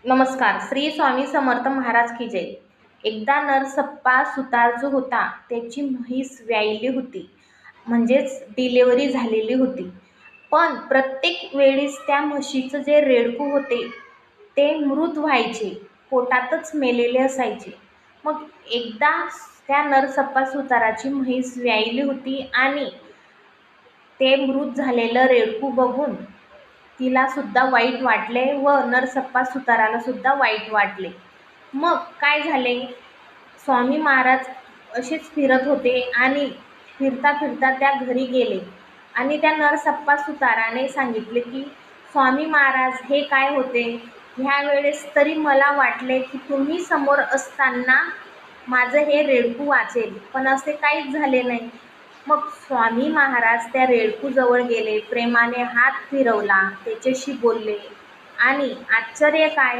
नमस्कार. श्री स्वामी समर्थ महाराज की जय. एकदा नरसप्पा सुतार जो होता त्याची म्हैस व्यायली होती, म्हणजेच डिलिव्हरी झालेली होती. पण प्रत्येक वेळेस त्या म्हशीचं जे रेडकू होते ते मृत व्हायचे, पोटातच मेलेले असायचे. मग एकदा त्या नरसप्पा सुताराची म्हैस व्यायली होती आणि ते मृत झालेलं रेडकू बघून तिला सुद्धा वाईट वाटले व नरसप्पा सुताराला सुद्धा वाईट वाटले. मग काय झाले, स्वामी महाराज असेच फिरत होते आणि फिरता फिरता त्या घरी गेले आणि त्या नरसप्पा सुताराने सांगितले की स्वामी महाराज हे काय होते, ह्या वेळेस तरी मला वाटले की तुम्ही समोर असताना माझं हे रेडकू वाचेल, पण असे काहीच झाले नाही. मग स्वामी महाराज त्या रेडकूजवळ गेले, प्रेमाने हात फिरवला, त्याच्याशी बोलले आणि आश्चर्य काय,